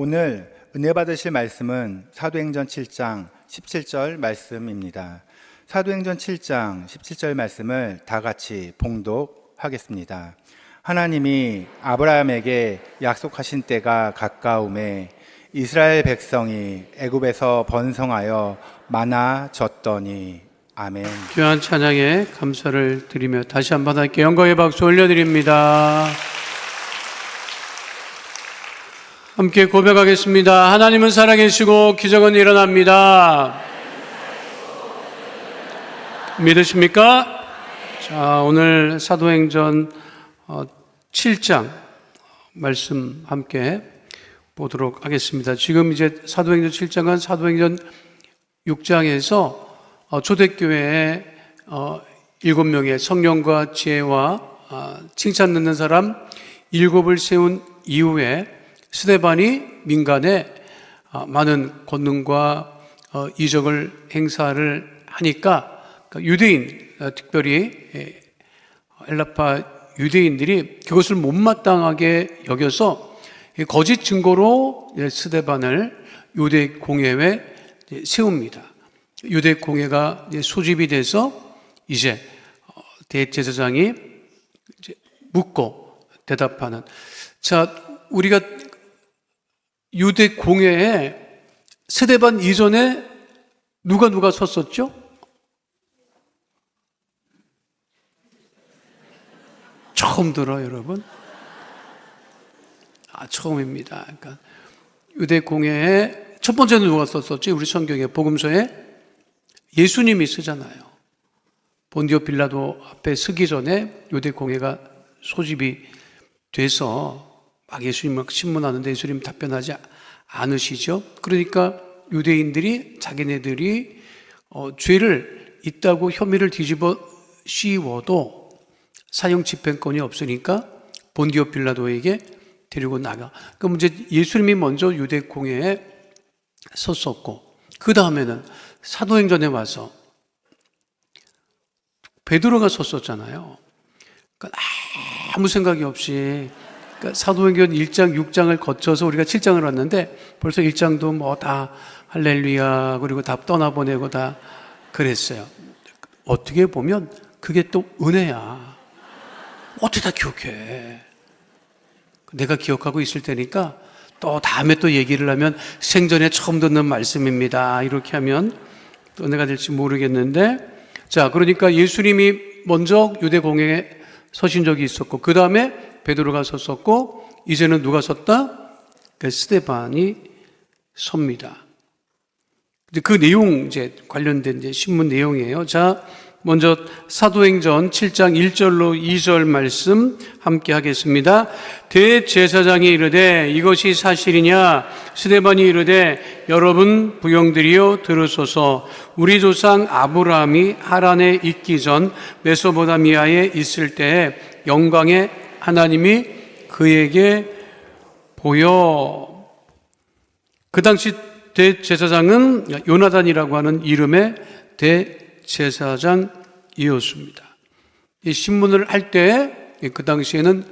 오늘 은혜 받으실 말씀은 사도행전 7장 17절 말씀입니다. 사도행전 7장 17절 말씀을 다 같이 봉독하겠습니다. 하나님이 아브라함에게 약속하신 때가 가까우매 이스라엘 백성이 애굽에서 번성하여 많아졌더니. 아멘. 귀한 찬양에 감사를 드리며 다시 한번 하나님께 영광의 박수 올려드립니다. 함께 고백하겠습니다. 하나님은 살아계시고 기적은 일어납니다. 믿으십니까? 자, 오늘 사도행전 7장 말씀 함께 보도록 하겠습니다. 지금 이제 사도행전 7장은 사도행전 6장에서 초대교회에 7명의 성령과 지혜와 칭찬 듣는 사람 7을 세운 이후에 스데반이 민간에 많은 권능과 이적을 행사를 하니까 유대인, 특별히 헬라파 유대인들이 그것을 못마땅하게 여겨서 거짓 증거로 스데반을 유대 공회에 세웁니다. 유대 공회가 소집이 돼서 이제 대제사장이 묻고 대답하는. 자, 우리가 유대 공회에 스데반 이전에 누가 섰었죠? 처음 들어요, 여러분? 처음입니다. 그러니까 유대 공회에 첫 번째는 누가 썼었지? 우리 성경에 복음서에 예수님이 쓰잖아요. 본디오 빌라도 앞에 서기 전에 유대 공회가 소집이 돼서 막 예수님 막 신문하는데 예수님 답변하지 않으시죠. 그러니까 유대인들이 자기네들이 죄를 있다고 혐의를 뒤집어 씌워도 사형 집행권이 없으니까 본디오 빌라도에게 데리고 나가. 그럼 이제 예수님이 먼저 유대 공회에 섰었고, 그 다음에는 사도행전에 와서 베드로가 섰었잖아요. 그러니까 아무 생각이 없이, 그러니까 사도행전 1장, 6장을 거쳐서 우리가 7장을 왔는데 벌써 1장도 뭐 다 할렐루야, 그리고 다 떠나보내고 다 그랬어요. 어떻게 보면 그게 또 은혜야. 어떻게 다 기억해? 내가 기억하고 있을 테니까 또 다음에 또 얘기를 하면 생전에 처음 듣는 말씀입니다. 이렇게 하면 또 은혜가 될지 모르겠는데, 자, 그러니까 예수님이 먼저 유대 공회에 서신 적이 있었고, 그 다음에 베드로가 섰었고, 이제는 누가 섰다? 스데반이 섭니다. 그 내용 이제 관련된 이제 신문 내용이에요. 자, 먼저 사도행전 7장 1절로 2절 말씀 함께 하겠습니다. 대제사장이 이르되 이것이 사실이냐? 스데반이 이르되 여러분 부형들이여 들으소서. 우리 조상 아브라함이 하란에 있기 전 메소포타미아에 있을 때에 영광의 하나님이 그에게 보여. 그 당시 대제사장은 요나단이라고 하는 이름의 대제사장이었습니다. 이 신문을 할 때 그 당시에는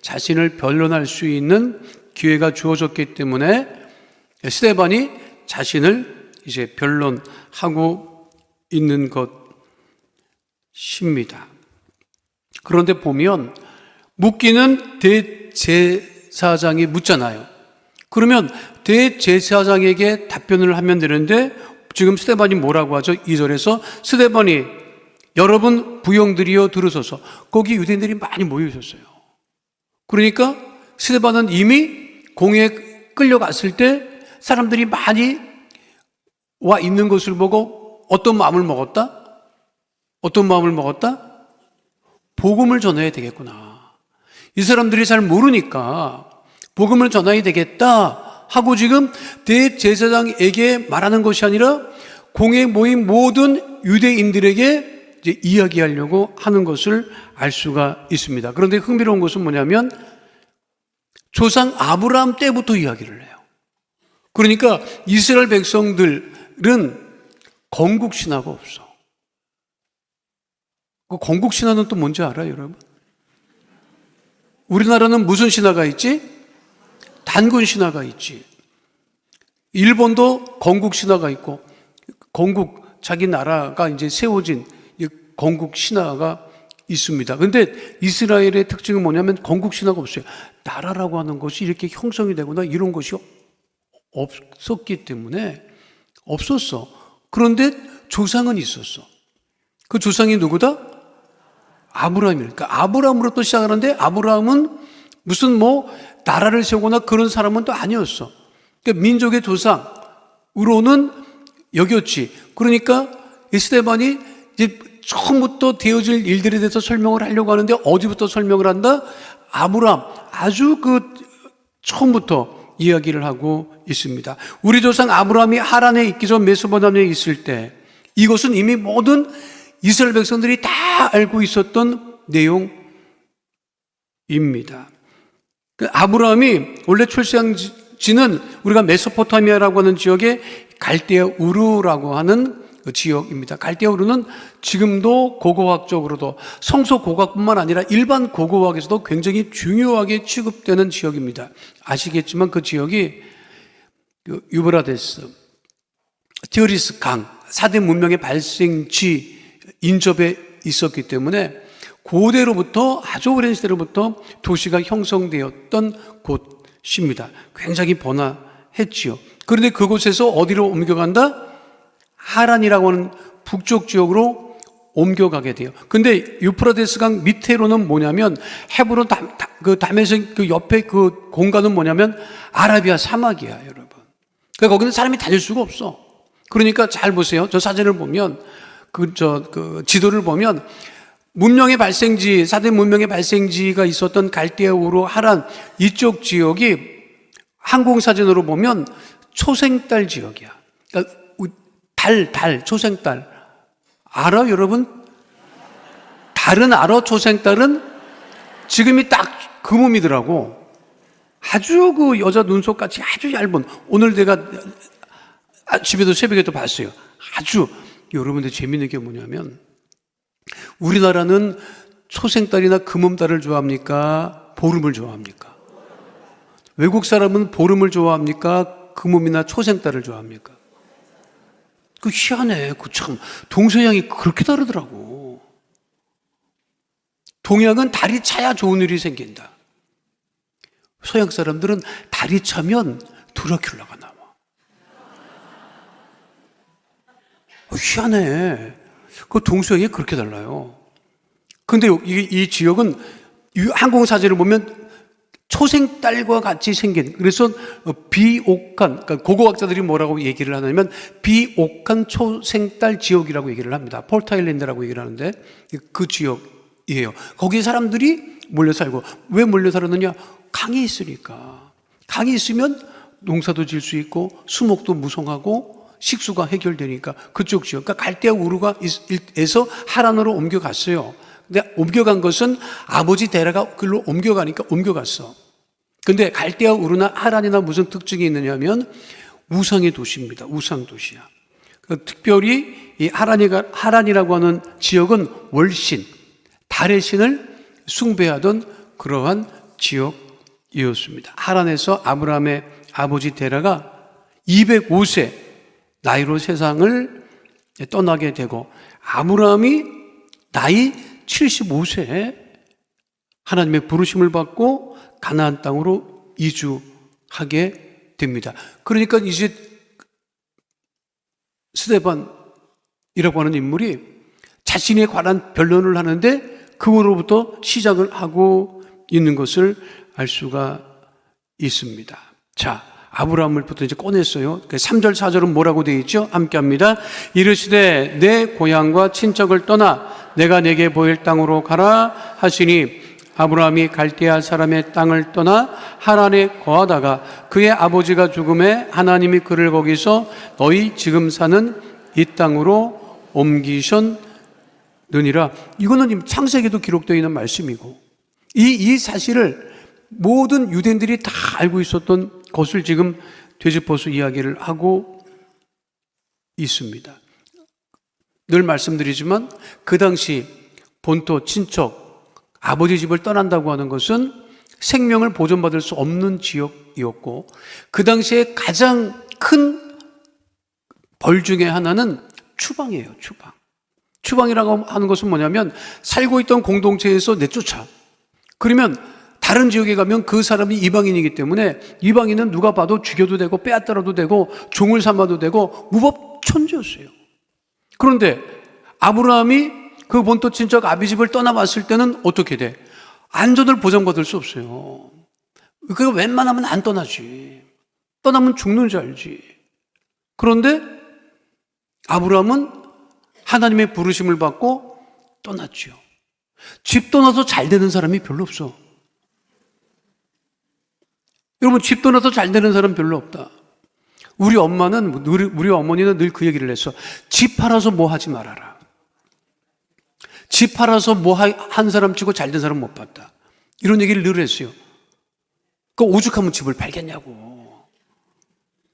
자신을 변론할 수 있는 기회가 주어졌기 때문에 스데반이 자신을 이제 변론하고 있는 것입니다. 그런데 보면 묻기는 대제사장이 묻잖아요. 그러면 대제사장에게 답변을 하면 되는데 지금 스데반이 뭐라고 하죠? 2절에서 스데반이 여러분 부형들이여 들으소서. 거기 유대인들이 많이 모여 있었어요. 그러니까 스데반은 이미 공회에 끌려갔을 때 사람들이 많이 와 있는 것을 보고 어떤 마음을 먹었다? 어떤 마음을 먹었다? 복음을 전해야 되겠구나. 이 사람들이 잘 모르니까 복음을 전해야 되겠다 하고 지금 대제사장에게 말하는 것이 아니라 공회에 모인 모든 유대인들에게 이제 이야기하려고 하는 것을 알 수가 있습니다. 그런데 흥미로운 것은 뭐냐면 조상 아브라함 때부터 이야기를 해요. 그러니까 이스라엘 백성들은 건국신화가 없어. 그 건국신화는 또 뭔지 알아요, 여러분? 우리나라는 무슨 신화가 있지? 단군 신화가 있지. 일본도 건국 신화가 있고, 건국 자기 나라가 이제 세워진 이 건국 신화가 있습니다. 그런데 이스라엘의 특징은 뭐냐면 건국 신화가 없어요. 나라라고 하는 것이 이렇게 형성이 되거나 이런 것이 없었기 때문에 없었어. 그런데 조상은 있었어. 그 조상이 누구다? 아브라함이니까. 그러니까 아브라함으로부터 시작하는데 아브라함은 무슨 나라를 세우거나 그런 사람은 또 아니었어. 그러니까 민족의 조상으로는 여겼지. 그러니까 에스테반이 이제 처음부터 되어질 일들에 대해서 설명을 하려고 하는데 어디부터 설명을 한다? 아브라함. 아주 처음부터 이야기를 하고 있습니다. 우리 조상 아브라함이 하란에 있기 전 메소포타미아에 있을 때 이것은 이미 모든 이스라엘 백성들이 다 알고 있었던 내용입니다. 아브라함이 원래 출생지는 우리가 메소포타미아라고 하는 지역의 갈대아 우르라고 하는 그 지역입니다. 갈대아 우르는 지금도 고고학적으로도 성서 고고학뿐만 아니라 일반 고고학에서도 굉장히 중요하게 취급되는 지역입니다. 아시겠지만 그 지역이 유브라데스, 티그리스 강, 4대 문명의 발생지 인접에 있었기 때문에 고대로부터 아주 오랜 시대로부터 도시가 형성되었던 곳입니다. 굉장히 번화했지요. 그런데 그곳에서 어디로 옮겨간다? 하란이라고 하는 북쪽 지역으로 옮겨가게 돼요. 근데 유프라데스 강 밑에로는 뭐냐면 헤브론 다메섹 그 옆에 그 공간은 뭐냐면 아라비아 사막이야, 여러분. 그러니까 거기는 사람이 다닐 수가 없어. 그러니까 잘 보세요. 저 사진을 보면 그 지도를 보면 문명의 발생지, 4대 문명의 발생지가 있었던 갈대아 우르 하란 이쪽 지역이 항공사진으로 보면 초생달 지역이야. 그러니까 초생달. 알아, 여러분? 달은 알아, 초생달은? 지금이 딱 그 몸이더라고. 아주 그 여자 눈썹같이 아주 얇은, 오늘 내가 집에도 새벽에도 봤어요. 아주, 여러분들 재밌는 게 뭐냐면, 우리나라는 초생달이나 금음달을 좋아합니까? 보름을 좋아합니까? 외국 사람은 보름을 좋아합니까? 금음이나 초생달을 좋아합니까? 희한해. 참, 동서양이 그렇게 다르더라고. 동양은 달이 차야 좋은 일이 생긴다. 서양 사람들은 달이 차면 드라큘라가 나와. 희한해. 그 동서양이 그렇게 달라요. 근데 이 지역은 항공사진을 보면 초생달과 같이 생긴, 그래서 비옥한, 그러니까 고고학자들이 뭐라고 얘기를 하냐면 비옥한 초생달 지역이라고 얘기를 합니다. 폴트아일랜드라고 얘기를 하는데 그 지역이에요. 거기 사람들이 몰려 살고, 왜 몰려 살았느냐? 강이 있으니까. 강이 있으면 농사도 질 수 있고 수목도 무성하고 식수가 해결되니까 그쪽 지역, 그러니까 갈대아 우르가에서 하란으로 옮겨갔어요. 근데 옮겨간 것은 아버지 데라가 그걸로 옮겨가니까 옮겨갔어. 근데 갈대아 우르나 하란이나 무슨 특징이 있느냐면 우상의 도시입니다. 우상 도시야. 특별히 이 하란이라고 하는 지역은 월신, 달의 신을 숭배하던 그러한 지역이었습니다. 하란에서 아브라함의 아버지 데라가 205세 나이로 세상을 떠나게 되고, 아브라함이 나이 75세에 하나님의 부르심을 받고 가나안 땅으로 이주하게 됩니다. 그러니까 이제 스데반이라고 하는 인물이 자신에 관한 변론을 하는데 그거로부터 시작을 하고 있는 것을 알 수가 있습니다. 자, 아브라함을부터 이제 꺼냈어요. 3절, 4절은 뭐라고 되어 있죠? 함께 합니다. 이르시되 내 고향과 친척을 떠나 내가 내게 보일 땅으로 가라 하시니, 아브라함이 갈대아 사람의 땅을 떠나 하란에 거하다가 그의 아버지가 죽음에 하나님이 그를 거기서 너희 지금 사는 이 땅으로 옮기셨느니라. 이거는 창세기도 기록되어 있는 말씀이고, 이 사실을 모든 유대인들이 다 알고 있었던 것을 지금 되짚어서 이야기를 하고 있습니다. 늘 말씀드리지만 그 당시 본토 친척 아버지 집을 떠난다고 하는 것은 생명을 보존받을 수 없는 지역이었고, 그 당시에 가장 큰 벌 중에 하나는 추방이에요, 추방. 추방이라고 하는 것은 뭐냐면 살고 있던 공동체에서 내쫓아. 그러면 다른 지역에 가면 그 사람이 이방인이기 때문에 이방인은 누가 봐도 죽여도 되고 빼앗더라도 되고 종을 삼아도 되고 무법천지였어요. 그런데 아브라함이 그 본토 친척 아비집을 떠나봤을 때는 어떻게 돼? 안전을 보장받을 수 없어요. 그거 웬만하면 안 떠나지. 떠나면 죽는 줄 알지. 그런데 아브라함은 하나님의 부르심을 받고 떠났죠. 집 떠나서 잘 되는 사람이 별로 없어. 여러분, 집 떠나서 잘 되는 사람 별로 없다. 우리 어머니는 늘 그 얘기를 했어. 집 팔아서 뭐 하지 말아라. 집 팔아서 뭐 한 사람 치고 잘 된 사람 못 봤다. 이런 얘기를 늘 했어요. 그 오죽하면 집을 팔겠냐고.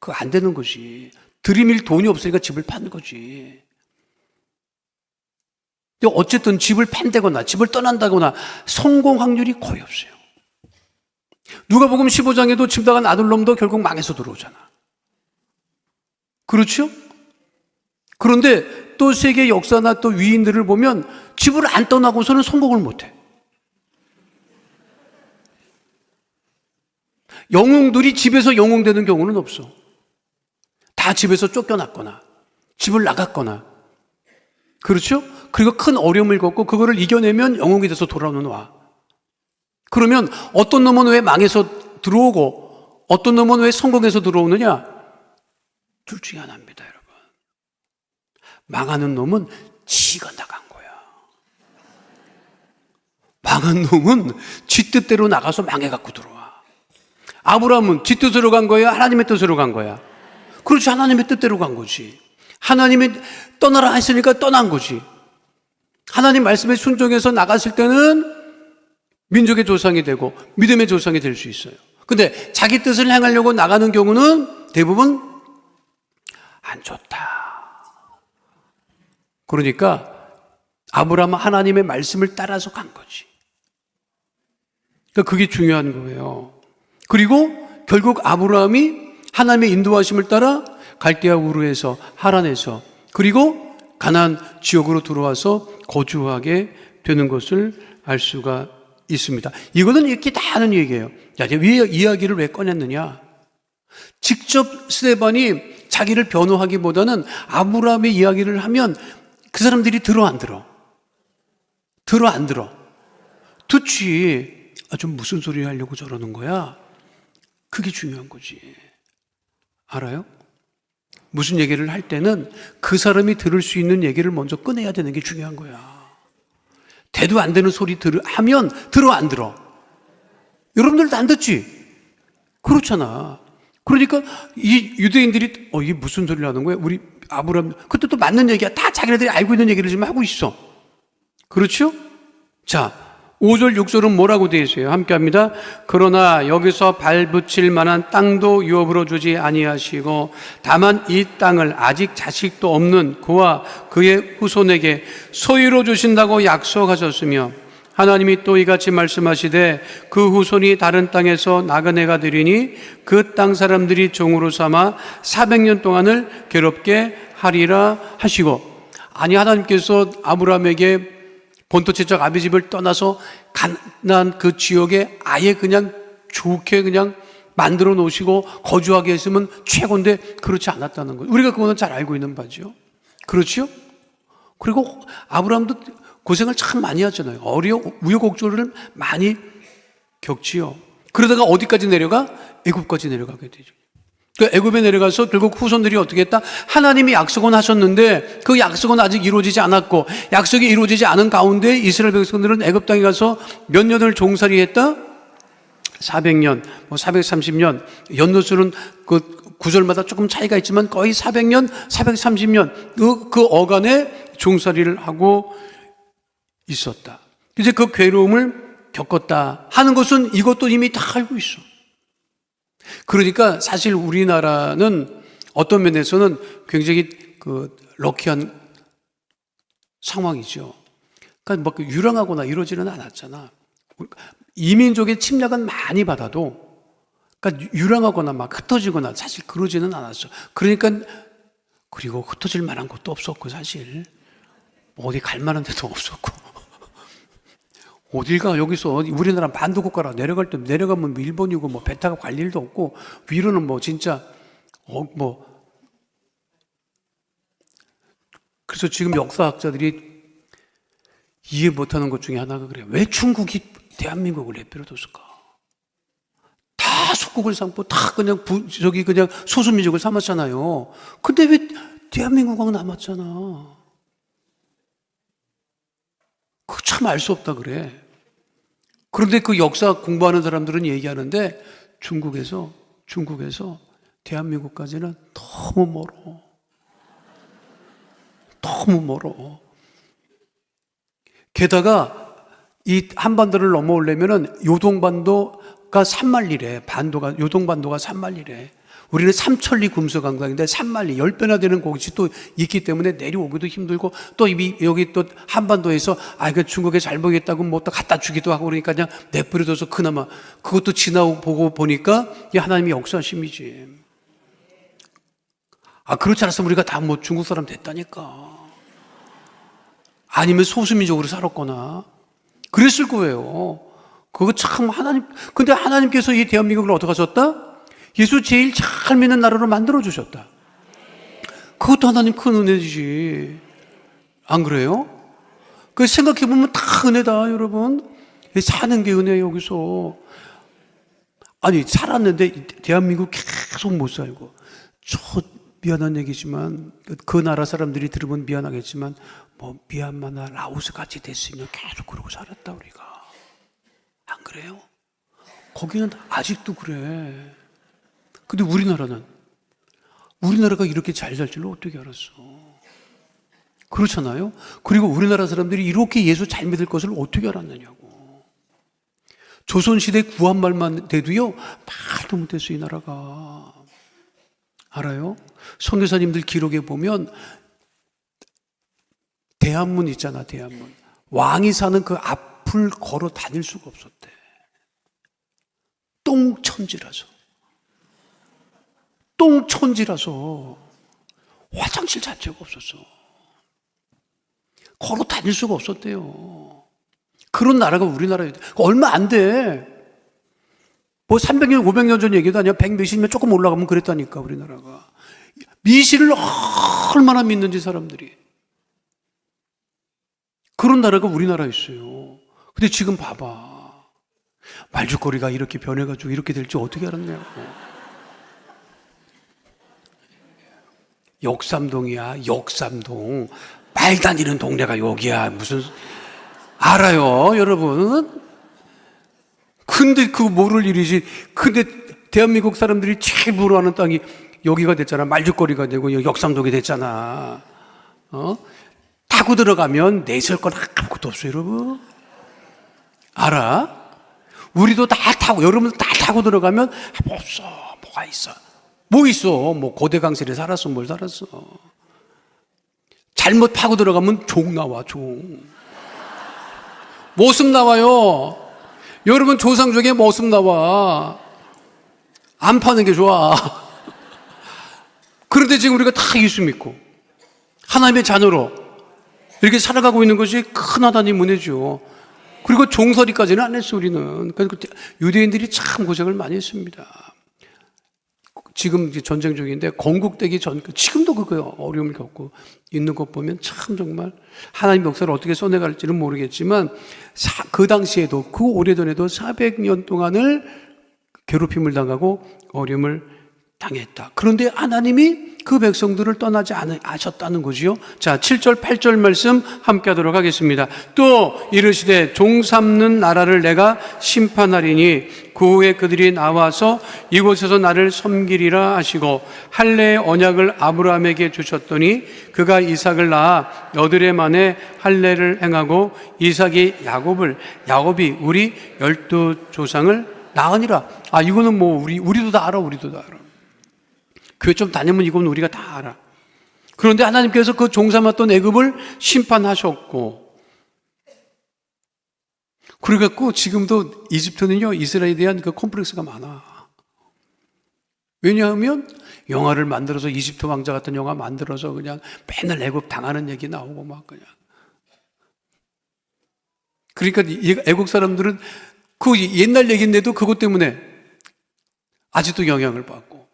그거 안 되는 거지. 들이밀 돈이 없으니까 집을 파는 거지. 근데 어쨌든 집을 판다거나 집을 떠난다거나 성공 확률이 거의 없어요. 누가복음 15장에도 집 나간 아들놈도 결국 망해서 들어오잖아. 그렇죠? 그런데 또 세계 역사나 또 위인들을 보면 집을 안 떠나고서는 성공을 못해. 영웅들이 집에서 영웅 되는 경우는 없어. 다 집에서 쫓겨났거나 집을 나갔거나. 그렇죠? 그리고 큰 어려움을 겪고 그거를 이겨내면 영웅이 돼서 돌아오는 와. 그러면 어떤 놈은 왜 망해서 들어오고 어떤 놈은 왜 성공해서 들어오느냐? 둘 중에 하나입니다, 여러분. 망하는 놈은 지가 나간 거야. 망한 놈은 지 뜻대로 나가서 망해갖고 들어와. 아브라함은 지 뜻으로 간 거야? 하나님의 뜻으로 간 거야? 그렇지, 하나님의 뜻대로 간 거지. 하나님이 떠나라 했으니까 떠난 거지. 하나님 말씀에 순종해서 나갔을 때는 민족의 조상이 되고 믿음의 조상이 될 수 있어요. 근데 자기 뜻을 행하려고 나가는 경우는 대부분 안 좋다. 그러니까 아브라함은 하나님의 말씀을 따라서 간 거지. 그러니까 그게 중요한 거예요. 그리고 결국 아브라함이 하나님의 인도하심을 따라 갈대아 우르에서 하란에서 그리고 가나안 지역으로 들어와서 거주하게 되는 것을 알 수가 있습니다. 이거는 이렇게 다 하는 얘기예요. 야, 왜 이야기를 왜 꺼냈느냐? 직접 스데반이 자기를 변호하기보다는 아브라함의 이야기를 하면 그 사람들이 들어 안 들어? 들어 안 들어? 듣지. 아, 좀 무슨 소리 하려고 저러는 거야? 그게 중요한 거지. 알아요? 무슨 얘기를 할 때는 그 사람이 들을 수 있는 얘기를 먼저 꺼내야 되는 게 중요한 거야. 대도 안 되는 소리 하면 들어 안 들어? 여러분들도 안 듣지? 그렇잖아. 그러니까 이 유대인들이 이게 무슨 소리를 하는 거야? 우리 아브라함 그때 또 맞는 얘기야. 다 자기네들이 알고 있는 얘기를 지금 하고 있어. 그렇죠? 자, 5절 6절은 뭐라고 되어 있어요? 함께 합니다. 그러나 여기서 발붙일 만한 땅도 유업으로 주지 아니하시고 다만 이 땅을 아직 자식도 없는 그와 그의 후손에게 소유로 주신다고 약속하셨으며 하나님이 또 이같이 말씀하시되 그 후손이 다른 땅에서 나그네가 되리니 그 땅 사람들이 종으로 삼아 400년 동안을 괴롭게 하리라 하시고. 아니, 하나님께서 아브라함에게 본토 친척 아비집을 떠나서 가나안 그 지역에 아예 그냥 좋게 그냥 만들어 놓으시고 거주하게 했으면 최고인데 그렇지 않았다는 거예요. 우리가 그거는 잘 알고 있는 바죠. 그렇죠? 그리고 아브라함도 고생을 참 많이 하잖아요. 우여곡절을 많이 겪지요. 그러다가 어디까지 내려가? 애굽까지 내려가게 되죠. 그 애굽에 내려가서 결국 후손들이 어떻게 했다? 하나님이 약속은 하셨는데 그 약속은 아직 이루어지지 않았고 약속이 이루어지지 않은 가운데 이스라엘 백성들은 애굽 땅에 가서 몇 년을 종살이 했다? 400년, 430년. 연도수는 그 구절마다 조금 차이가 있지만 거의 400년, 430년 그 어간에 종살이를 하고 있었다. 이제 그 괴로움을 겪었다 하는 것은 이것도 이미 다 알고 있어. 그러니까 사실 우리나라는 어떤 면에서는 굉장히 럭키한 상황이죠. 그러니까 막 유랑하거나 이러지는 않았잖아. 이민족의 침략은 많이 받아도, 그러니까 유랑하거나 막 흩어지거나 사실 그러지는 않았어. 그러니까, 그리고 흩어질 만한 것도 없었고, 사실. 어디 갈 만한 데도 없었고. 어딜 가, 여기서, 우리나라 반도국가라 내려갈 때, 내려가면 뭐 일본이고, 뭐 배 타고 갈 일도 없고, 위로는 뭐 진짜, 그래서 지금 역사학자들이 이해 못하는 것 중에 하나가 그래요. 왜 중국이 대한민국을 내버려뒀을까? 다 속국을 삼고 다 그냥 그냥 소수민족을 삼았잖아요. 근데 왜 대한민국하고 남았잖아. 그거 참 알 수 없다 그래. 그런데 그 역사 공부하는 사람들은 얘기하는데 중국에서 대한민국까지는 너무 멀어. 너무 멀어. 게다가 이 한반도를 넘어오려면은 요동반도가 산만리래. 요동반도가 산만리래. 우리는 삼천리 금수강당인데 산만리 10배나 되는 곳이 또 있기 때문에 내려오기도 힘들고, 또 여기 또 한반도에서 그 중국에 잘 보겠다고 뭐 또 갖다 주기도 하고 그러니까 그냥 내버려둬서 그나마 그것도 지나보고 보니까 이 하나님의 역사심이지. 그렇지 않았으면 우리가 다 뭐 중국 사람 됐다니까. 아니면 소수민족으로 살았거나 그랬을 거예요. 그거 참 근데 하나님께서 이 대한민국을 어떻게 하셨다? 예수 제일 잘 믿는 나라로 만들어 주셨다. 그것도 하나님 큰 은혜지. 안 그래요? 그 생각해 보면 다 은혜다, 여러분. 사는 게 은혜예요, 여기서. 아니, 살았는데 대한민국 계속 못 살고. 미안한 얘기지만 그 나라 사람들이 들으면 미안하겠지만 뭐 미얀마나 라오스 같이 됐으면 계속 그러고 살았다 우리가. 안 그래요? 거기는 아직도 그래. 근데 우리나라가 이렇게 잘 살 줄로 어떻게 알았어? 그렇잖아요? 그리고 우리나라 사람들이 이렇게 예수 잘 믿을 것을 어떻게 알았느냐고. 조선시대 구한말만 돼도요 말도 못했어 이 나라가. 알아요? 선교사님들 기록에 보면 대한문 있잖아, 대한문. 왕이 사는 그 앞을 걸어 다닐 수가 없었대. 똥천지라서 화장실 자체가 없었어. 걸어 다닐 수가 없었대요. 그런 나라가 우리나라예요. 얼마 안 돼. 뭐 300년, 500년 전 얘기도 아니야. 100몇십년 조금 올라가면 그랬다니까, 우리나라가. 미시를 얼마나 믿는지 사람들이. 그런 나라가 우리나라였어요. 근데 지금 봐봐. 말죽거리가 이렇게 변해가지고 이렇게 될지 어떻게 알았냐고. 역삼동이야, 역삼동. 말 다니는 동네가 여기야. 무슨, 알아요, 여러분? 근데 그거 모를 일이지. 근데 대한민국 사람들이 제일 부러워하는 땅이 여기가 됐잖아. 말죽거리가 되고 역삼동이 됐잖아. 타고 들어가면 내세울 건 아무것도 없어요, 여러분. 알아? 우리도 다 타고, 여러분도 다 타고 들어가면 없어. 뭐가 있어? 뭐 있어? 뭐 고대강설에 살았어, 뭘 살았어? 잘못 파고 들어가면 종 나와, 종. 모습 나와요. 여러분 조상족에 모습 나와. 안 파는 게 좋아. 그런데 지금 우리가 다 예수 믿고 하나님의 자녀로 이렇게 살아가고 있는 것이 큰 하나님 은혜죠. 그리고 종살이까지는 안 했어, 우리는. 그래서 유대인들이 참 고생을 많이 했습니다. 지금 전쟁 중인데 건국되기 전, 지금도 그거 어려움을 겪고 있는 것 보면 참 정말 하나님 역사를 어떻게 써내갈지는 모르겠지만 그 당시에도, 그 오래전에도 400년 동안을 괴롭힘을 당하고 어려움을 당했다. 그런데 하나님이 그 백성들을 떠나지 않으셨다는 거지요. 자, 7절 8절 말씀 함께 하도록 하겠습니다. 또 이르시되 종 삼는 나라를 내가 심판하리니 그 후에 그들이 나와서 이곳에서 나를 섬기리라 하시고 할례의 언약을 아브라함에게 주셨더니 그가 이삭을 낳아 여드레 만에 할례를 행하고 이삭이 야곱이 우리 12조상을 낳으니라. 이거는 뭐 우리도 다 알아. 교회 좀 다니면 이건 우리가 다 알아. 그런데 하나님께서 그 종삼았던 애굽을 심판하셨고, 그래갖고 지금도 이집트는요, 이스라엘에 대한 그 콤플렉스가 많아. 왜냐하면 영화를 만들어서 이집트 왕자 같은 영화 만들어서 그냥 맨날 애굽 당하는 얘기 나오고 막 그냥. 그러니까 애국 사람들은 그 옛날 얘기인데도 그것 때문에 아직도 영향을 받고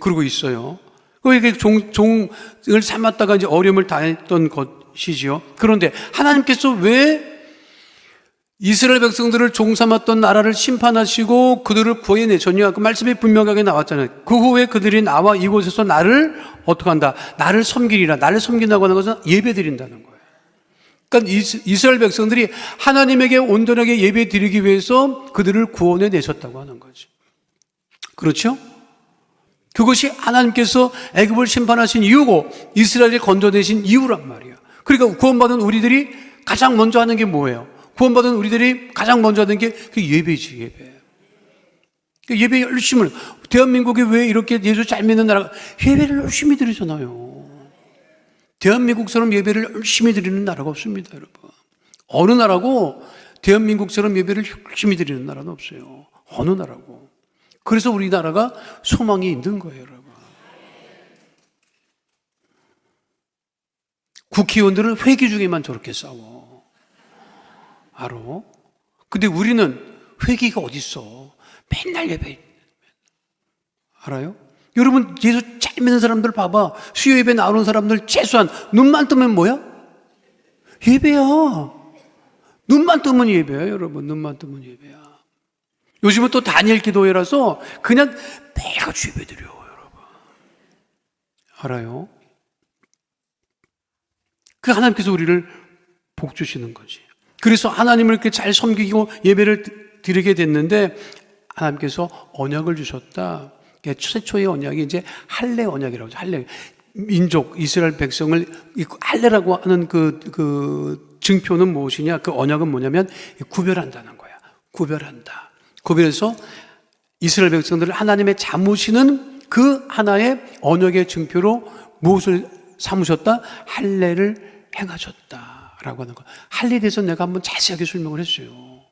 그러고 있어요. 그게 종을 삼았다가 이제 어려움을 당했던 것이지요. 그런데 하나님께서 왜 이스라엘 백성들을 종 삼았던 나라를 심판하시고 그들을 구해내셨냐? 그 말씀이 분명하게 나왔잖아요. 그 후에 그들이 나와 이곳에서 나를 어떻게 한다? 나를 섬기리라. 나를 섬긴다고 하는 것은 예배 드린다는 거예요. 그러니까 이스라엘 백성들이 하나님에게 온전하게 예배 드리기 위해서 그들을 구원해 내셨다고 하는 거지. 그렇죠? 그것이 하나님께서 애굽을 심판하신 이유고 이스라엘을 건져내신 이유란 말이야. 그러니까 구원받은 우리들이 가장 먼저 하는 게 뭐예요? 구원받은 우리들이 가장 먼저 하는 게 그 예배지, 예배. 그 예배 열심히, 대한민국이 왜 이렇게 예수 잘 믿는 나라가 예배를 열심히 드리잖아요. 대한민국처럼 예배를 열심히 드리는 나라가 없습니다, 여러분. 어느 나라고 대한민국처럼 예배를 열심히 드리는 나라는 없어요. 어느 나라고. 그래서 우리나라가 소망이 있는 거예요, 여러분. 국회의원들은 회기 중에만 저렇게 싸워. 알아? 근데 우리는 회기가 어딨어? 맨날 예배. 알아요? 여러분, 예수 잘 믿는 사람들 봐봐. 수요 예배 나오는 사람들 최소한 눈만 뜨면 뭐야? 예배야. 눈만 뜨면 예배야, 여러분. 눈만 뜨면 예배야. 요즘은 또 다니엘 기도회라서 그냥 매일같이 예배 드려요, 여러분. 알아요? 그 하나님께서 우리를 복 주시는 거지. 그래서 하나님을 이렇게 잘 섬기고 예배를 드리게 됐는데 하나님께서 언약을 주셨다. 최초의 언약이 이제 할례 언약이라고 하죠. 할례. 민족, 이스라엘 백성을 할례라고 하는 그 증표는 무엇이냐? 그 언약은 뭐냐면 구별한다는 거야. 구별한다. 구별해서 이스라엘 백성들을 하나님의 잡으시는 그 하나의 언약의 증표로 무엇을 삼으셨다? 할례를 행하셨다라고 하는 거. 할례에 대해서 내가 한번 자세하게 설명을 했어요.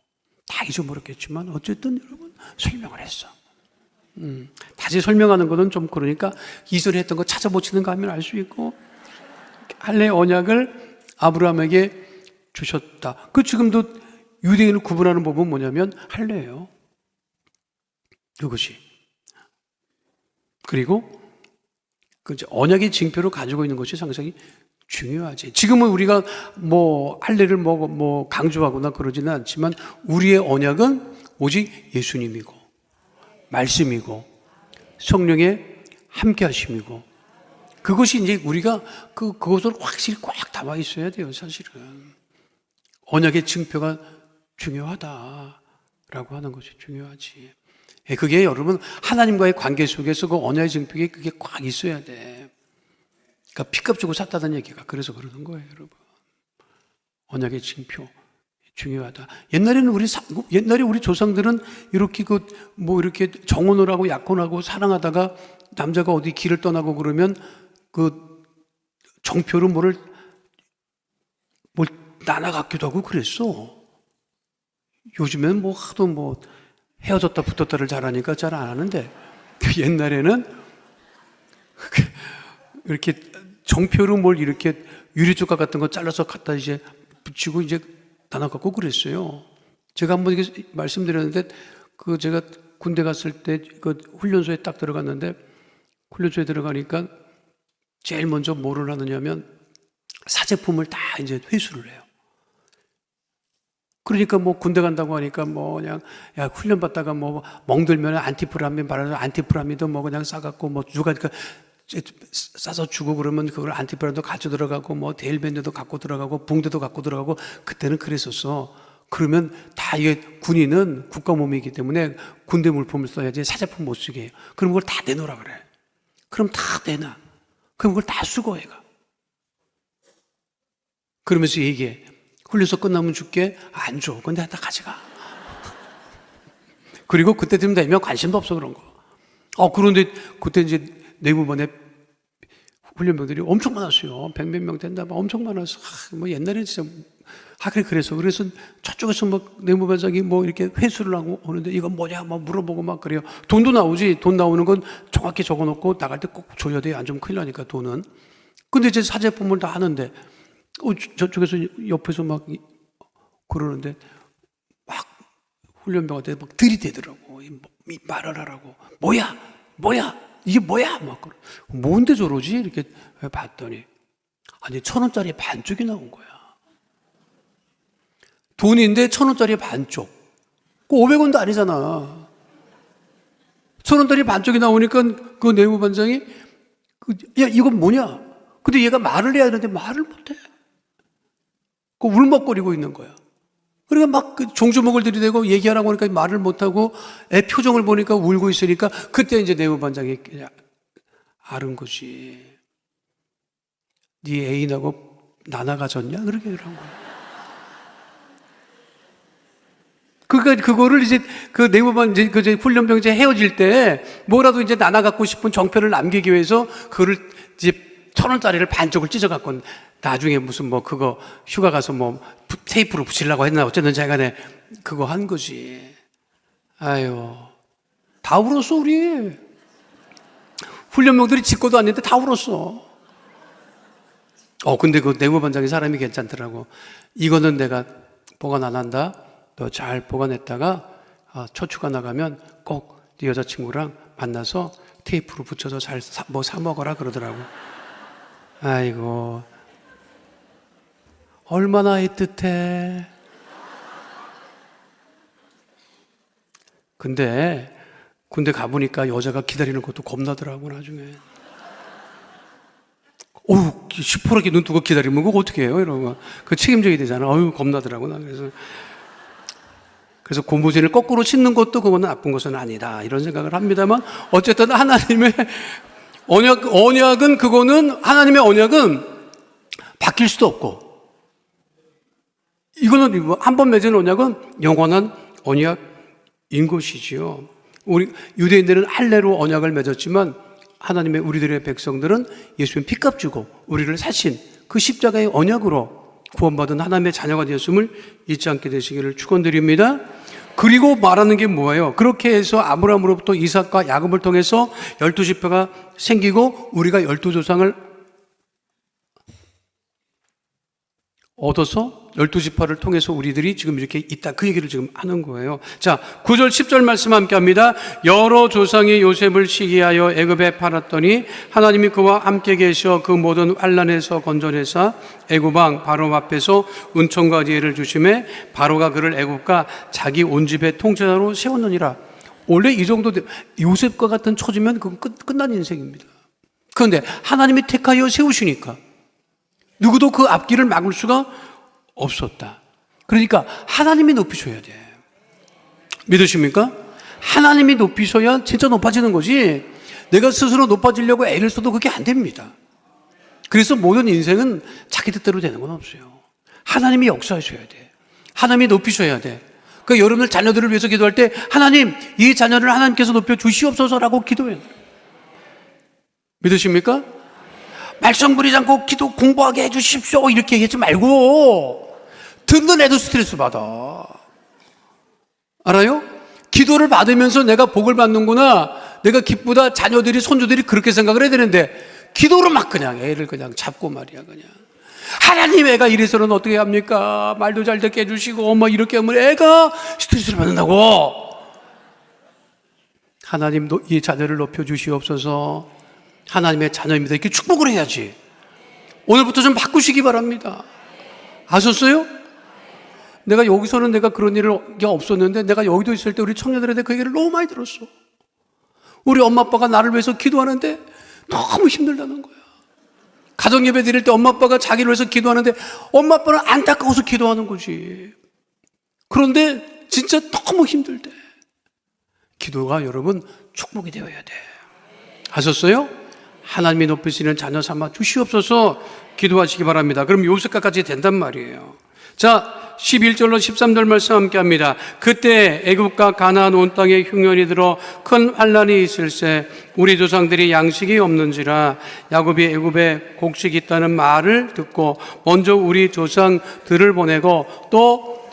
다 잊어버렸겠지만 어쨌든 여러분 설명을 했어. 다시 설명하는 거는 좀 그러니까 이전에 했던 거 찾아보시는 거 하면 알 수 있고, 할례 언약을 아브라함에게 주셨다. 그 지금도 유대인을 구분하는 법은 뭐냐면 할례예요. 그것이. 그리고 그 언약의 징표로 가지고 있는 것이 상당히 중요하지. 지금은 우리가 뭐 할례를 뭐 강조하거나 그러지는 않지만 우리의 언약은 오직 예수님이고 말씀이고 성령의 함께 하심이고, 그것이 이제 우리가 그것을 확실히 꽉 담아 있어야 돼요. 사실은 언약의 증표가 중요하다라고 하는 것이 중요하지. 그게 여러분 하나님과의 관계 속에서 그 언약의 증표가 그게 꽉 있어야 돼. 그러니까 피값 주고 샀다는 얘기가 그래서 그러는 거예요, 여러분. 언약의 증표 중요하다. 옛날에 우리 조상들은 이렇게 이렇게 정혼을 하고 약혼하고 사랑하다가 남자가 어디 길을 떠나고 그러면 그 정표로 뭘 나눠 갖기도 하고 그랬어. 요즘엔 하도 헤어졌다 붙었다를 잘하니까 잘 안 하는데, 옛날에는 이렇게 정표로 뭘 이렇게 유리조각 같은 거 잘라서 갖다 이제 붙이고 이제 나눠 갖고 그랬어요. 제가 한번 이게 말씀드렸는데, 제가 군대 갔을 때 훈련소에 딱 들어갔는데, 훈련소에 들어가니까 제일 먼저 뭐를 하느냐면 사제품을 다 이제 회수를 해요. 그러니까 군대 간다고 하니까 그냥 훈련 받다가 멍들면 안티프라민 바라서 안티프라민도 그냥 싸갖고 누가 싸서 주고 그러면 그걸 안티프라민도 가져 들어가고 데일밴드도 갖고 들어가고 붕대도 갖고 들어가고, 그때는 그랬었어. 그러면 다 이게 군인은 국가 몸이기 때문에 군대 물품을 써야지 사제품 못 쓰게 해요. 그럼 그걸 다 내놓으라 그래. 그럼 다 내놔. 그럼 그걸 다 수거해가. 그러면서 얘기해. 훈련소 끝나면 줄게. 안 줘. 근데 다 가져가. 그리고 그때쯤 되면 관심도 없어, 그런 거. 그런데 그때 이제 내부반에 훈련병들이 엄청 많았어요. 100몇 명 된다. 엄청 많아서. 옛날에는 진짜 그래서 저쪽에서 막 내무반장이 뭐 이렇게 회수를 하고 오는데 이거 뭐냐 막 물어보고 막 그래요. 돈도 나오지. 돈 나오는 건 정확히 적어놓고 나갈 때 꼭 줘야 돼. 안 주면 큰일 나니까 돈은. 근데 이제 사제품을 다 하는데 저쪽에서 옆에서 막 그러는데 막 훈련병한테 막 들이대더라고. 말을 하라고. 뭐야? 이게 뭐야? 막 그래. 뭔데 저러지? 이렇게 봤더니 아니 1,000원짜리 반쪽이 나온 거야. 돈인데 1,000원짜리 반쪽. 그 500원도 아니잖아. 1,000원짜리 반쪽이 나오니까 그 내무반장이 야 이건 뭐냐? 근데 얘가 말을 해야 되는데 말을 못해. 그 울먹거리고 있는 거야. 그러니까 막 그 종주먹을 들이대고 얘기하라고 하니까 말을 못하고 애 표정을 보니까 울고 있으니까 그때 이제 내무반장이 그냥 아는 거지. 네 애인하고 나나가졌냐? 그렇게 그런 거야. 그러니까 그거를 이제 그 내무반 이제 훈련병 이제 헤어질 때 뭐라도 이제 나눠 갖고 싶은 정표를 남기기 위해서 그거를 이제 1,000원짜리를 반쪽을 찢어 갖고 나중에 무슨 뭐 그거 휴가 가서 뭐 테이프로 붙이려고 했나 어쨌든 간에 그거 한 거지. 아유, 다 울었어 우리. 훈련병들이 짓고도 않는데 다 울었어. 근데 그 내무반장이 사람이 괜찮더라고. 이거는 내가 보관 안 한다. 너 잘 보관했다가 초추가 나가면 꼭 네 여자친구랑 만나서 테이프로 붙여서 잘 뭐 사 먹어라 그러더라고. 아이고 얼마나 애틋해. 근데 군대 가보니까 여자가 기다리는 것도 겁나더라고 나중에. 시퍼렇게 눈 뜨고 기다리면 그거 어떻게 해요? 이러고 그 책임져야 되잖아. 겁나더라고 나. 그래서 고무신을 거꾸로 신는 것도 그거는 나쁜 것은 아니다 이런 생각을 합니다만 어쨌든 하나님의 언약은 그거는 하나님의 언약은 바뀔 수도 없고 이거는 한 번 맺은 언약은 영원한 언약인 것이지요. 우리 유대인들은 할례로 언약을 맺었지만 하나님의 우리들의 백성들은 예수님 피값 주고 우리를 사신 그 십자가의 언약으로 구원받은 하나님의 자녀가 되었음을 잊지 않게 되시기를 축원드립니다. 그리고 말하는 게 뭐예요? 그렇게 해서 아브라함으로부터 이삭과 야곱을 통해서 12지파가 생기고 우리가 12조상을 얻어서 12지파를 통해서 우리들이 지금 이렇게 있다. 그 얘기를 지금 하는 거예요. 자, 9절 10절 말씀 함께 합니다. 여러 조상이 요셉을 시기하여 애굽에 팔았더니 하나님이 그와 함께 계셔 그 모든 환난에서 건져내사 애굽 왕 바로 앞에서 은총과 지혜를 주심에 바로가 그를 애굽과 자기 온 집의 통치자로 세웠느니라. 원래 이 정도 요셉과 같은 처지면 그건 끝난 인생입니다. 그런데 하나님이 택하여 세우시니까 누구도 그 앞길을 막을 수가 없었다. 그러니까 하나님이 높이셔야 돼. 믿으십니까? 하나님이 높이셔야 진짜 높아지는 거지 내가 스스로 높아지려고 애를 써도 그게 안 됩니다. 그래서 모든 인생은 자기 뜻대로 되는 건 없어요. 하나님이 역사하셔야 돼. 하나님이 높이셔야 돼. 그러니까 여러분들 자녀들을 위해서 기도할 때 하나님 이 자녀를 하나님께서 높여 주시옵소서라고 기도해요. 믿으십니까? 말썽 부리지 않고 기도 공부하게 해주십시오 이렇게 얘기하지 말고 듣는 애도 스트레스 받아. 알아요? 기도를 받으면서 내가 복을 받는구나, 내가 기쁘다, 자녀들이 손주들이 그렇게 생각을 해야 되는데 기도로 막 그냥 애를 그냥 잡고 말이야. 그냥 하나님 애가 이래서는 어떻게 합니까? 말도 잘 듣게 해주시고 뭐 이렇게 하면 애가 스트레스를 받는다고. 하나님도 이 자녀를 높여주시옵소서. 하나님의 자녀입니다 이렇게 축복을 해야지. 오늘부터 좀 바꾸시기 바랍니다. 아셨어요? 내가 여기서는 내가 그런 일이 없었는데 내가 여기도 있을 때 우리 청년들한테 그 얘기를 너무 많이 들었어. 우리 엄마 아빠가 나를 위해서 기도하는데 너무 힘들다는 거야. 가정예배 드릴 때 엄마 아빠가 자기를 위해서 기도하는데 엄마 아빠는 안타까워서 기도하는 거지. 그런데 진짜 너무 힘들 때 기도가 여러분 축복이 되어야 돼. 하셨어요? 하나님이 높이시는 자녀 삼아 주시옵소서 기도하시기 바랍니다. 그럼 요셉과 같이 된단 말이에요. 자, 11절로 13절 말씀 함께 합니다. 그때 애굽과 가나안 온 땅에 흉년이 들어 큰 환난이 있을세 우리 조상들이 양식이 없는지라 야곱이 애굽에 곡식이 있다는 말을 듣고 먼저 우리 조상들을 보내고 또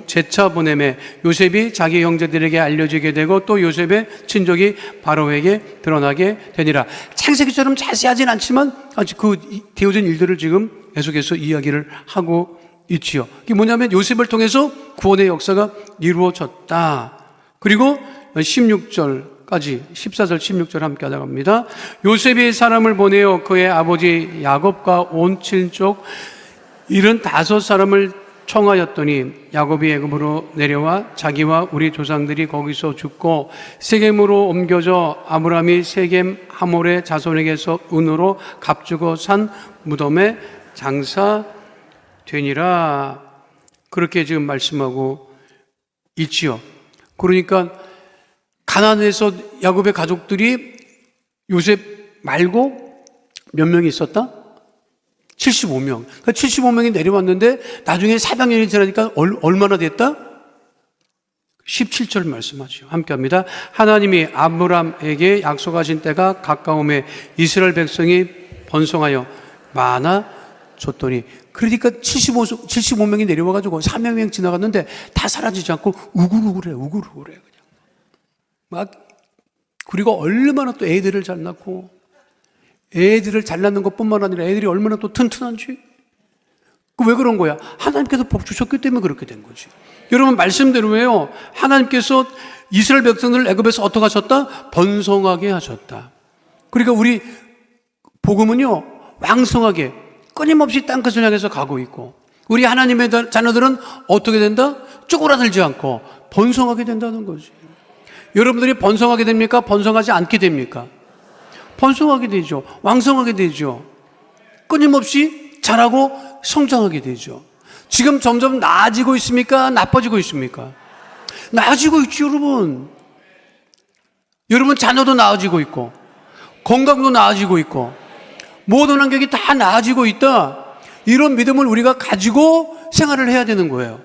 제차 보내매 요셉이 자기 형제들에게 알려지게 되고 또 요셉의 친족이 바로에게 드러나게 되니라. 창세기처럼 자세하진 않지만 아직 그 되어진 일들을 지금 계속해서 이야기를 하고 있지요. 이게 뭐냐면 요셉을 통해서 구원의 역사가 이루어졌다. 그리고 16절까지 14절 16절 함께 하다 갑니다. 요셉이 사람을 보내어 그의 아버지 야곱과 온 친족 75사람을 청하였더니 야곱이 애굽으로 내려와 자기와 우리 조상들이 거기서 죽고 세겜으로 옮겨져 아브라함이 세겜 하몰의 자손에게서 은으로 값주고 산 무덤에 장사되니라. 그렇게 지금 말씀하고 있지요. 그러니까 가나안에서 야곱의 가족들이 요셉 말고 몇 명이 있었다? 75명. 그러니까 75명이 내려왔는데 나중에 400년이 지나니까 얼마나 됐다? 17절 말씀하죠. 함께 합니다. 하나님이 아브람에게 약속하신 때가 가까움에 이스라엘 백성이 번성하여 많아졌더니 그러니까 75명이 내려와가지고 300명 지나갔는데 다 사라지지 않고 우글우글해 그냥. 막 그리고 얼마나 또 애들을 잘 낳고 애들을 잘 낳는 것뿐만 아니라 애들이 얼마나 또 튼튼한지. 왜 그런 거야? 하나님께서 복 주셨기 때문에 그렇게 된 거지. 여러분 말씀대로예요. 하나님께서 이스라엘 백성들을 애굽에서 어떻게 하셨다? 번성하게 하셨다. 그러니까 우리 복음은요 왕성하게 끊임없이 땅끝을 향해서 가고 있고 우리 하나님의 자녀들은 어떻게 된다? 쪼그라들지 않고 번성하게 된다는 거지. 여러분들이 번성하게 됩니까? 번성하지 않게 됩니까? 번성하게 되죠. 왕성하게 되죠. 끊임없이 자라고 성장하게 되죠. 지금 점점 나아지고 있습니까? 나빠지고 있습니까? 나아지고 있죠, 여러분. 여러분 자녀도 나아지고 있고 건강도 나아지고 있고 모든 환경이 다 나아지고 있다. 이런 믿음을 우리가 가지고 생활을 해야 되는 거예요.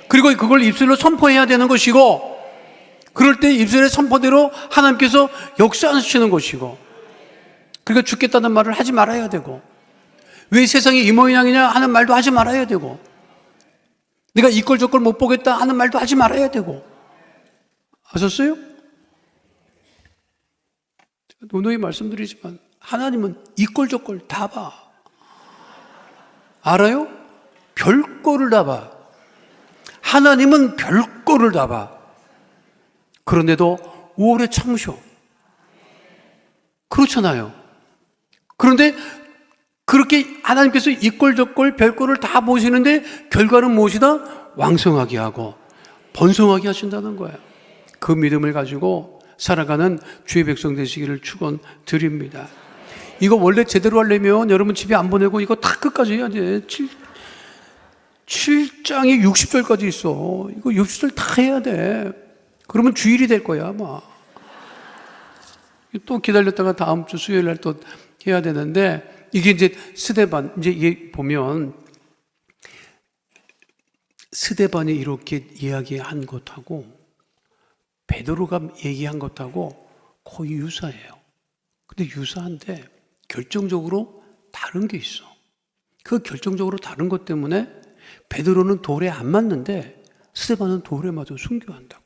그리고 그걸 입술로 선포해야 되는 것이고 그럴 때 입술의 선포대로 하나님께서 역사하시는 것이고 그러니까 죽겠다는 말을 하지 말아야 되고 왜 세상이 이 모양이냐 하는 말도 하지 말아야 되고 내가 이꼴저꼴 못 보겠다 하는 말도 하지 말아야 되고 아셨어요? 제가 노노히 말씀드리지만 하나님은 이꼴저꼴 다 봐. 알아요? 별꼴을 다 봐. 하나님은 별꼴을 다 봐. 그런데도 오래 참으셔. 그렇잖아요. 그런데 그렇게 하나님께서 이꼴저꼴 별꼴을 다 보시는데 결과는 무엇이다? 왕성하게 하고 번성하게 하신다는 거예요. 그 믿음을 가지고 살아가는 주의 백성 되시기를 축원드립니다. 이거 원래 제대로 하려면 여러분 집에 안 보내고 이거 다 끝까지 해야 돼. 7장이 60절까지 있어. 이거 60절 다 해야 돼. 그러면 주일이 될 거야 아마. 또 기다렸다가 다음 주 수요일 날 또 해야 되는데 이게 이제 스데반 이제 이게 보면 스데반이 이렇게 이야기한 것하고 베드로가 얘기한 것하고 거의 유사해요. 근데 유사한데 결정적으로 다른 게 있어. 그 결정적으로 다른 것 때문에 베드로는 돌에 안 맞는데 스데반은 돌에 맞아 순교한다고.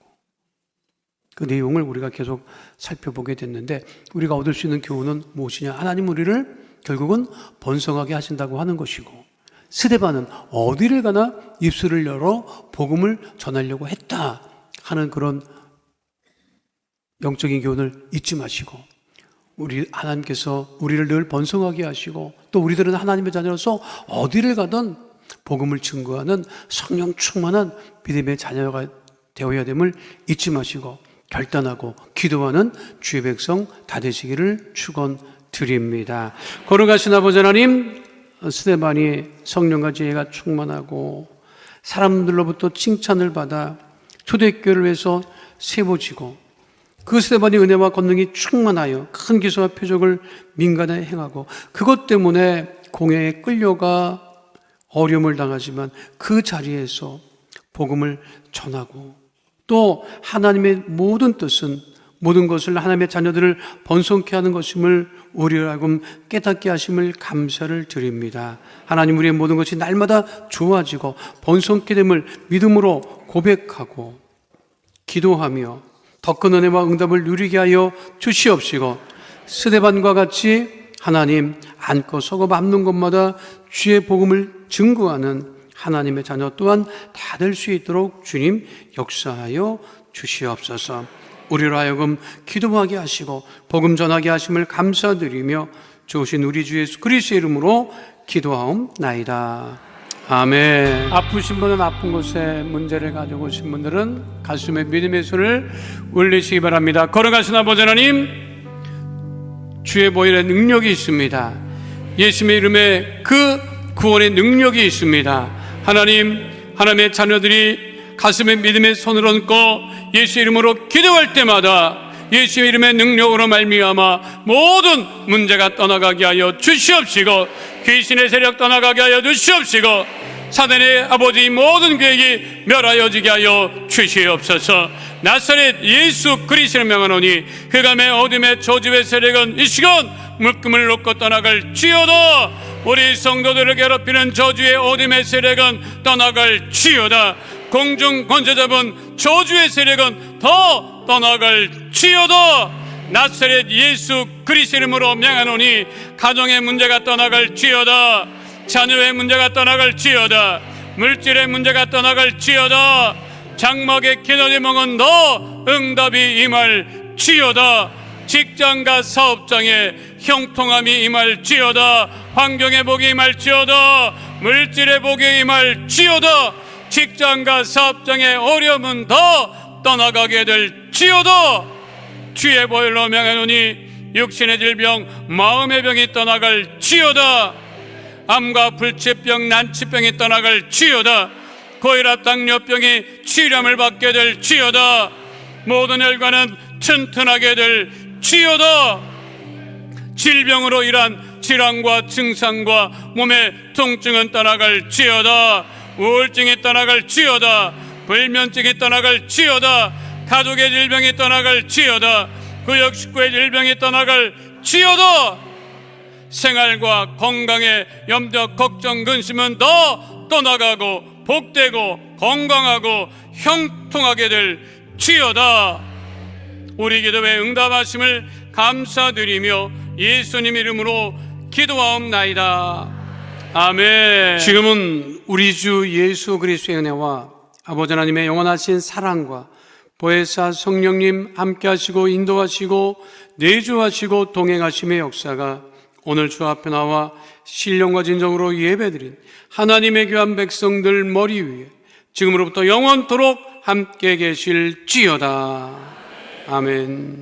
그 내용을 우리가 계속 살펴보게 됐는데 우리가 얻을 수 있는 교훈은 무엇이냐? 하나님 우리를 결국은 번성하게 하신다고 하는 것이고 스데반은 어디를 가나 입술을 열어 복음을 전하려고 했다 하는 그런 영적인 교훈을 잊지 마시고 우리 하나님께서 우리를 늘 번성하게 하시고 또 우리들은 하나님의 자녀로서 어디를 가든 복음을 증거하는 성령 충만한 믿음의 자녀가 되어야 됨을 잊지 마시고 결단하고 기도하는 주의 백성 다 되시기를 축원드립니다. 거룩하신 아버지 하나님, 스데반이 성령과 지혜가 충만하고 사람들로부터 칭찬을 받아 초대교회를 위해서 세워지고 그 스데반이 은혜와 권능이 충만하여 큰 기사와 표적을 민간에 행하고 그것 때문에 공회에 끌려가 어려움을 당하지만 그 자리에서 복음을 전하고, 또 하나님의 모든 뜻은, 모든 것을 하나님의 자녀들을 번성케 하는 것임을 우리를 하여금 깨닫게 하심을 감사를 드립니다. 하나님, 우리의 모든 것이 날마다 좋아지고 번성케 됨을 믿음으로 고백하고 기도하며 더 큰 은혜와 응답을 누리게 하여 주시옵시고, 스데반과 같이 하나님 앉고 서고 밟는 곳마다 주의 복음을 증거하는 하나님의 자녀 또한 다 될 수 있도록 주님 역사하여 주시옵소서. 우리로 하여금 기도하게 하시고 복음 전하게 하심을 감사드리며 좋으신 우리 주 예수 그리스도의 이름으로 기도하옵나이다. 아멘. 아프신 분은 아픈 곳에 문제를 가지고 오신 분들은 가슴에 믿음의 손을 올리시기 바랍니다. 걸어가신 아버지 하나님, 주의 보혈의 능력이 있습니다. 예수님의 이름에 그 구원의 능력이 있습니다. 하나님, 하나님의 자녀들이 가슴에 믿음의 손을 얹고 예수 이름으로 기도할 때마다 예수 이름의 능력으로 말미암아 모든 문제가 떠나가게 하여 주시옵시고, 귀신의 세력 떠나가게 하여 주시옵시고, 사단의 아버지 모든 계획이 멸하여지게 하여 주시옵소서. 나사렛 예수 그리스도를 명하노니 흑암의 어둠의 저주의 세력은 이 시간 물금을 놓고 떠나갈 지어다. 우리 성도들을 괴롭히는 저주의 어둠의 세력은 떠나갈 지어다. 공중 권세 잡은 저주의 세력은 더 떠나갈 지어다. 나사렛 예수 그리스도 이름으로 명하노니 가정의 문제가 떠나갈 지어다. 자녀의 문제가 떠나갈 지어다. 물질의 문제가 떠나갈 지어다. 장막의 기도제목은 너 응답이 임할 지어다. 직장과 사업장에 형통함이 임할 지어다. 환경의 복이 임할 지어다. 물질의 복이 임할 지어다. 직장과 사업장의 어려움은 더 떠나가게 될 지어다. 주의 보혈로 명하노니 육신의 질병, 마음의 병이 떠나갈 지어다. 암과 불치병, 난치병이 떠나갈 지어다. 고혈압, 당뇨병이 치료함을 받게 될 지어다. 모든 혈관은 튼튼하게 될 지어다. 질병으로 인한 질환과 증상과 몸의 통증은 떠나갈 지어다. 우울증이 떠나갈 지어다. 불면증이 떠나갈 지어다. 가족의 질병이 떠나갈 지어다. 구역 식구의 질병이 떠나갈 지어다. 생활과 건강의 염려, 걱정, 근심은 더 떠나가고 복되고 건강하고 형통하게 될 지어다. 우리 기도에 응답하심을 감사드리며 예수님 이름으로 기도하옵나이다. 아멘. 지금은 우리 주 예수 그리스도의 은혜와 아버지 하나님의 영원하신 사랑과 보혜사 성령님 함께 하시고 인도하시고 내주하시고 동행하심의 역사가 오늘 주 앞에 나와 신령과 진정으로 예배드린 하나님의 귀한 백성들 머리 위에 지금으로부터 영원토록 함께 계실지어다. 아멘.